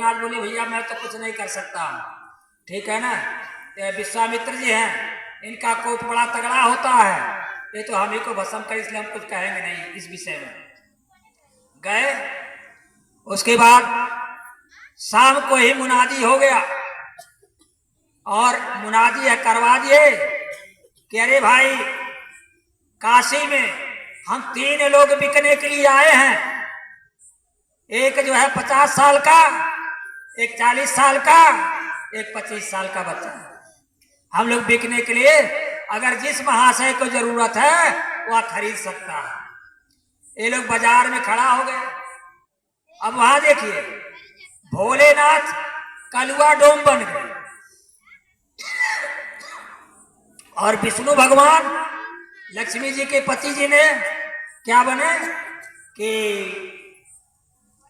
भोलेनाथ बोले भैया मैं तो कुछ नहीं कर सकता, ठीक है ना। ये विश्वामित्र जी हैं, इनका कोप बड़ा तगड़ा होता है, ये तो हम ही को भस्म कर, इसलिए हम कुछ कहेंगे नहीं इस विषय में। गए, उसके बाद शाम को ही मुनादी हो गया और मुनादी है करवा दिए कि अरे भाई काशी में हम 3 लोग बिकने के लिए आए हैं, एक जो है 50 साल का, एक 40 साल का, एक 25 साल का बच्चा। हम लोग बिकने के लिए, अगर जिस महाशय को जरूरत है वह खरीद सकता है। ये लोग बाजार में खड़ा हो गए। अब वहां देखिए भोलेनाथ कलुआ डोम बन गए और विष्णु भगवान लक्ष्मी जी के पति जी ने क्या बने कि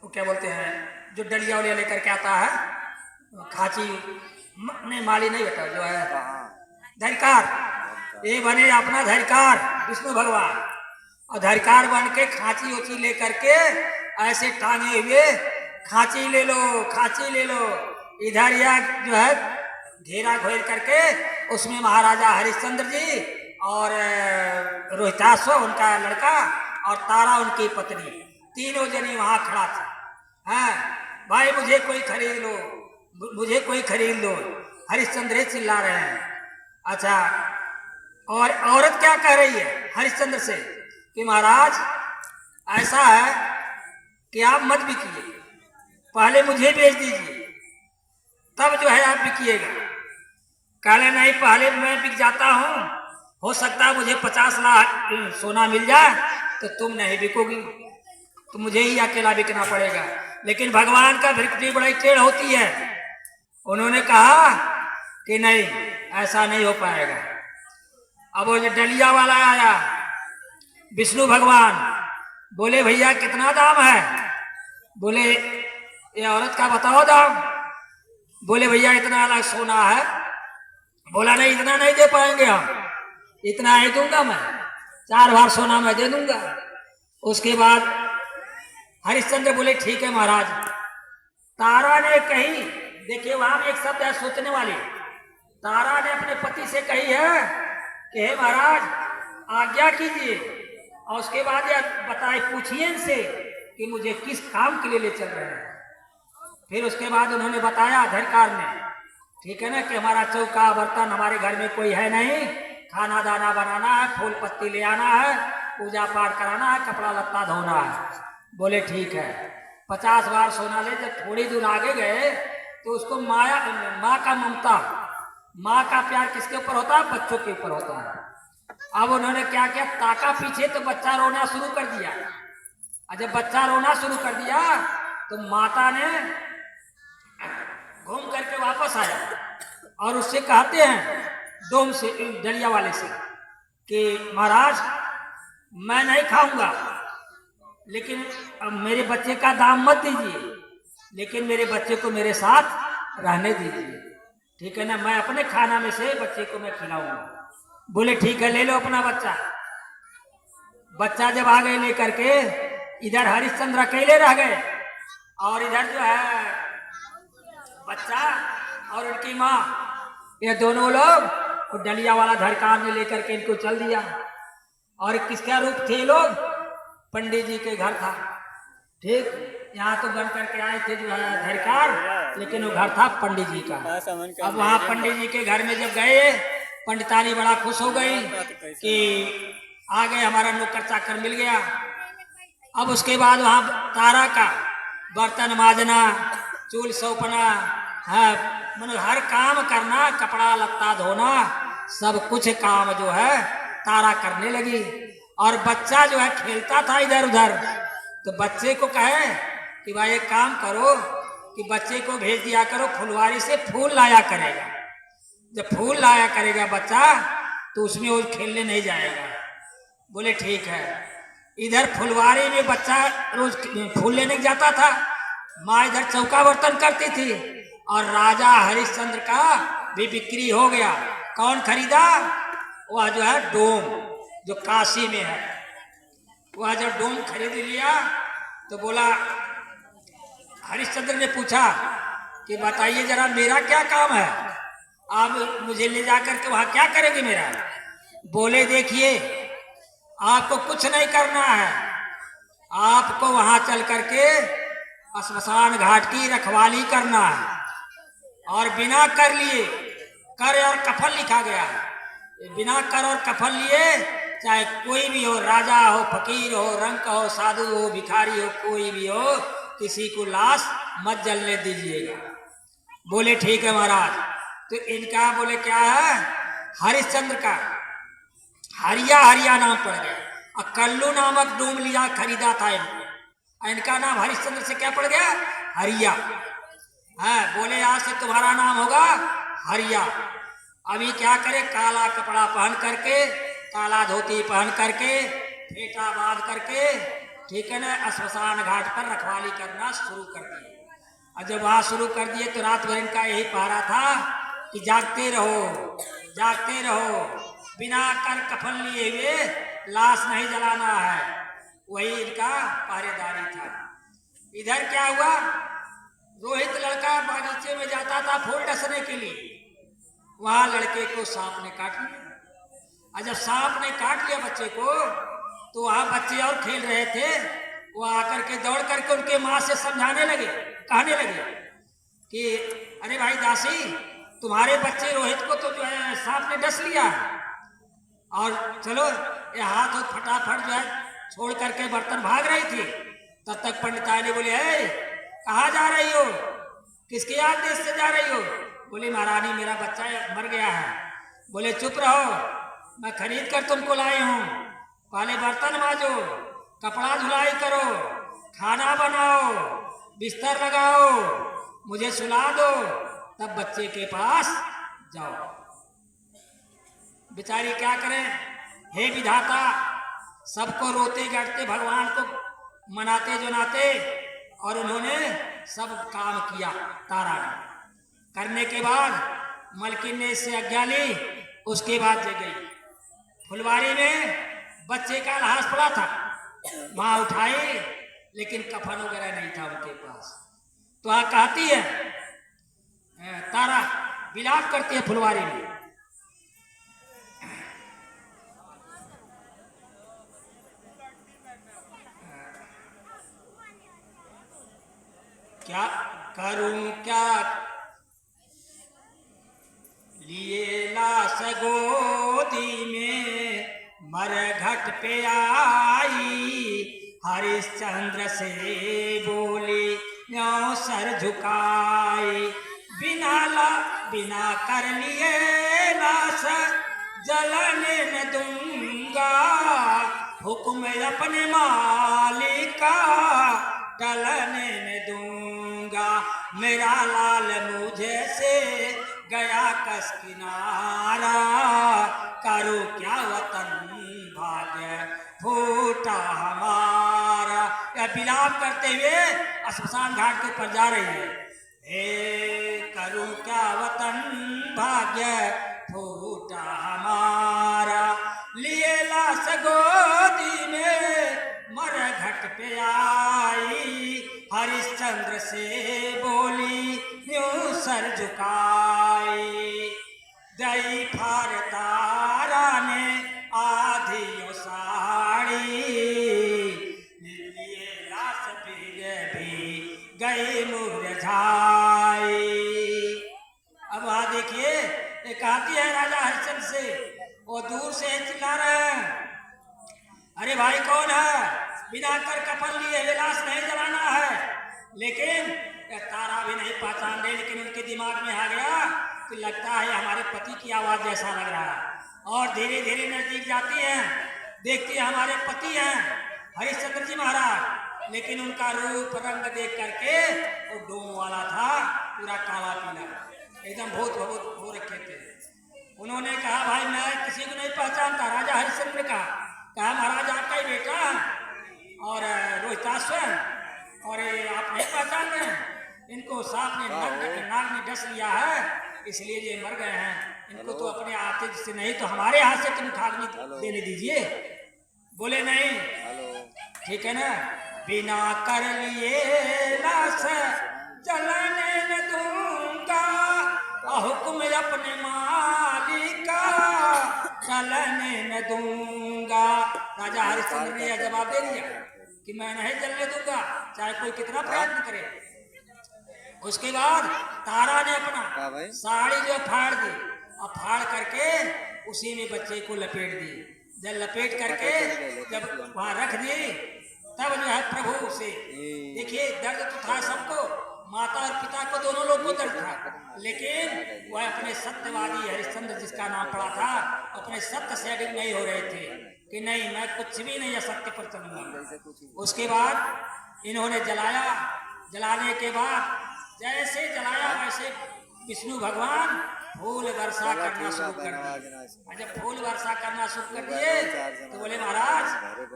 वो क्या बोलते हैं जो डलिया वलिया लेकर के आता है, खाची नहीं, माली नहीं बेटा, जो है धरिकार, ये बने अपना धरिकार विष्णु भगवान। और धरिकार बन के खांची उची लेकर के ऐसे टांगे हुए, खांची ले लो, खांची ले लो, इधर या जो है घेरा घेर करके उसमें महाराजा हरिश्चंद्र जी और रोहिताश्व उनका लड़का और तारा उनकी पत्नी, तीनों जने वहां खड़ा था। हाँ भाई मुझे कोई खरीद लो, मुझे कोई खरीद लो, हरिश्चंद्र चिल्ला रहे हैं। अच्छा, और औरत क्या कह रही है हरिश्चंद्र से कि महाराज ऐसा है कि आप मत बिकिए, पहले मुझे बेच दीजिए, तब जो है आप बिकिएगा। कहले नहीं, पहले मैं बिक जाता हूं, हो सकता है मुझे 50 लाख सोना मिल जाए तो तुम नहीं बिकोगी, तो मुझे ही अकेला बिकना पड़ेगा। लेकिन भगवान का भृकुटी बड़ी टेढ़ होती है, उन्होंने कहा कि नहीं ऐसा नहीं हो पाएगा। अब वो डलिया वाला आया, विष्णु भगवान बोले भैया कितना दाम है? बोले ये औरत का बताओ दाम। बोले भैया इतना लाख सोना है। बोला नहीं इतना नहीं दे पाएंगे हम, इतना ही दूंगा मैं, 4 बार सोना मैं दे दूंगा। उसके बाद हरिश्चंद्र बोले ठीक है महाराज। तारा ने कही, देखिए वहां एक शब्द है सोचने वाली, तारा ने अपने पति से कही है कि हे महाराज आज्ञा कीजिए, और उसके बाद यह बताए पूछिए इनसे कि मुझे किस काम के लिए ले चल रहे हैं। फिर उसके बाद उन्होंने बताया धरकार ने, ठीक है ना, कि हमारा चौका बर्तन हमारे घर में कोई है नहीं, खाना दाना बनाना है, फूल पत्ती ले आना है, पूजा पाठ कराना है, कपड़ा लत्ता धोना है। बोले ठीक है। 50 बार सोना ले। जब थोड़ी दूर आगे गए तो उसको माँ का ममता, माँ का प्यार किसके ऊपर होता है? बच्चों के ऊपर होता है। अब उन्होंने क्या किया, ताका पीछे तो बच्चा रोना शुरू कर दिया। और जब बच्चा रोना शुरू कर दिया तो माता ने घूम करके वापस आया और उससे कहते हैं डोम से, डलिया वाले से, कि महाराज मैं नहीं खाऊंगा, लेकिन अब मेरे बच्चे का दाम मत दीजिए, लेकिन मेरे बच्चे को मेरे साथ रहने दीजिए, ठीक है ना, मैं अपने खाना में से बच्चे को मैं खिलाऊंगा। बोले ठीक है ले लो अपना बच्चा। बच्चा जब आ गए लेकर के, इधर हरिश्चंद्र अकेले रह गए और इधर जो है बच्चा और उनकी माँ, ये दोनों लोग डलिया वाला धरकार ने लेकर के इनको चल दिया। और किसका रूप थे लोग? पंडित जी के घर था, ठीक। यहाँ तो बन करके आए थे जो है धरकार, लेकिन वो घर था पंडित जी का। अब वहाँ पंडित जी के घर में जब गए, पंडितानी बड़ा खुश हो गई कि आ गए, हमारा नौकर चाकर मिल गया। अब उसके बाद वहाँ तारा का बर्तन माजना, चूल सौंपना, है मतलब हर काम करना, कपड़ा लत्ता धोना, सब कुछ काम जो है तारा करने लगी। और बच्चा जो है खेलता था इधर उधर, तो बच्चे को कहे कि भाई एक काम करो कि बच्चे को भेज दिया करो, फुलवारी से फूल लाया करेगा। जब फूल लाया करेगा बच्चा तो उसमें वो खेलने नहीं जाएगा। बोले ठीक है। इधर फुलवारी में बच्चा रोज फूल लेने जाता था, माँ इधर चौका बर्तन करती थी, और राजा हरिश्चंद्र का भी बिक्री हो गया। कौन खरीदा? वह जो है डोम, जो काशी में है, वह जब डोम खरीद लिया तो बोला, हरिश्चंद्र ने पूछा कि बताइए जरा मेरा क्या काम है, आप मुझे ले जाकर के वहां क्या करेंगे मेरा। बोले देखिए आपको कुछ नहीं करना है, आपको वहां चल करके श्मशान घाट की रखवाली करना है। और बिना कर लिए, कर और कफन लिखा गया है, बिना कर और कफन लिए चाहे कोई भी हो, राजा हो, फकीर हो, रंक हो, साधु हो, भिखारी हो, कोई भी हो, किसी को लाश मत जलने दीजिएगा। बोले ठीक है महाराज। तो इनका बोले क्या है, हरिश्चंद्र का हरिया हरिया नाम पड़ गया और कल्लू नामक डूम लिया खरीदा था इनका नाम हरिश्चंद्र से क्या पड़ गया, हरिया है। बोले आज से तुम्हारा नाम होगा हरिया। अभी क्या करे, काला कपड़ा पहन करके, काला धोती पहन करके, फेटा बांध करके, ठीक है ना, श्मशान घाट पर रखवाली करना शुरू कर दिए। और जब वहां शुरू कर दिए तो रात भर इनका यही पहरा था कि जागते रहो, जागते रहो, बिना कर कफन लिए हुए लाश नहीं जलाना है। वही इनका पहरेदारी था। इधर क्या हुआ, रोहित लड़का बागीचे में जाता था फूल डसने के लिए, वहां लड़के को सांप ने काट लिया। और जब सांप ने काट लिया बच्चे को, तो वहां बच्चे और खेल रहे थे, वो आकर के दौड़ करके उनके माँ से समझाने लगे, कहने लगे कि अरे भाई दासी, तुम्हारे बच्चे रोहित को तो जो है सांप ने डस लिया, और चलो ये हाथ फटाफट जो है छोड़ करके बर्तन भाग रही थी। तब तक पंडिताई ने बोले कहाँ जा रही हो, किसके आदेश से जा रही हो। बोली महारानी मेरा बच्चा मर गया है। बोले चुप रहो, मैं खरीद कर तुमको लाए हूँ, पहले बर्तन मांजो, कपड़ा धुलाई करो, खाना बनाओ, बिस्तर लगाओ, मुझे सुला दो, तब बच्चे के पास जाओ। बेचारी क्या करें, हे विधाता, सबको रोते गड़ते भगवान को मनाते जुनाते, और उन्होंने सब काम किया। तारा ने करने के बाद मलकिन ने इससे आज्ञा ली, उसके बाद जग गई। फुलवारी में बच्चे का लाश पड़ा था, माँ उठाई, लेकिन कफन वगैरह नहीं था उनके पास। तो आ कहती है, तारा विलाप करती है फुलवारी में, क्या करूं क्या लिए लाश गोदी में, मरघट पे आई, हरिश्चंद्र से बोली न्यों सर झुकाई, बिना कर लिए लाश जलने न दूंगा, हुक्म अपने मालिक का टलने न दूंगा, मेरा लाल मुझे से गया कस किनारा, करो क्या वतन भाग्य फूटा हमारा। यह विलाप करते हुए श्मशान घाट के ऊपर जा रही है। हे करूं क्या वतन भाग्य फूटा हमारा, लिए लाश गोदी में मरघट पे आई, हरिश्चंद्र से बोली यूं सर झुकाई, दई फार तारा ने आधी साड़ी, लिए लाश भी गई मुरझाई। अब वहां देखिए, एक आती है राजा हरिश्चंद्र से, वो दूर से चिल्ला रहे हैं, अरे भाई कौन है, बिना कर कफन लिए लाश नहीं जलाना है। लेकिन तारा भी नहीं पहचान रहे, लेकिन उनके दिमाग में आ गया कि लगता है हमारे पति की आवाज जैसा लग रहा है, और धीरे धीरे नजदीक जाती हैं, देखती है हमारे पति हैं हरिश्चंद्र जी महाराज, लेकिन उनका रूप रंग देख करके वो डोम वाला था, पूरा काला पीला, एकदम भूत भूत हो रखे थे। उन्होंने कहा भाई मैं किसी को नहीं पहचानता। राजा हरिश्चंद्र ने कहा महाराज आपका ही बेटा और रोहिताश्व, और आप नहीं पहचान रहे हैं, इनको सांप ने नाग ने डस लिया है, इसलिए ये मर गए हैं, इनको तो अपने हाथ से नहीं तो हमारे हाथ से तुम खाग्नि देने दीजिए। बोले नहीं, ठीक है ना, बिना कर लिए लाश जलने न दूं अपने मालिक का जलने न दूंगा। राजा हरिश्चंद्र ने यह जवाब दे दिया कि मैं नहीं जलने दूंगा, चाहे कोई कितना प्रयत्न करे। उसके बाद तारा ने अपना साड़ी जो फाड़ दी और फाड़ करके उसी में बच्चे को लपेट दी। जब लपेट करके जब वहां रख दी तब जो है प्रभु से देखिए दर्द तो था सबको, माता और पिता को दोनों लोग को दर्द था, लेकिन वह अपने सत्यवादी हरिश्चंद्र जिसका नाम पड़ा था अपने सत्य से अडिग नहीं हो रहे थे कि नहीं मैं कुछ भी नहीं असत्य पर चलूंगा। उसके बाद इन्होंने जलाया, जलाने के बाद जैसे जलाया वैसे विष्णु भगवान फूल वर्षा करना शुरू कर दिए। जब फूल वर्षा करना शुरू कर दिए तो बोले महाराज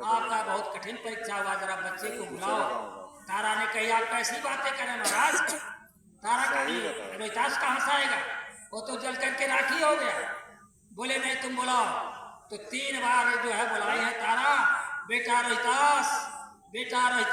आपका बहुत कठिन परीक्षा हुआ, जरा बच्चे को बुलाओ। तारा ने कही आप कैसी बातें करें महाराज, तारा कही रोहितास कहाँ से आएगा, वो तो जल करके राखी हो गया। बोले नहीं तुम बुलाओ। तो 3 बार जो है बुलाई है तारा, बेटा रोहितास, बेटा रोहितास।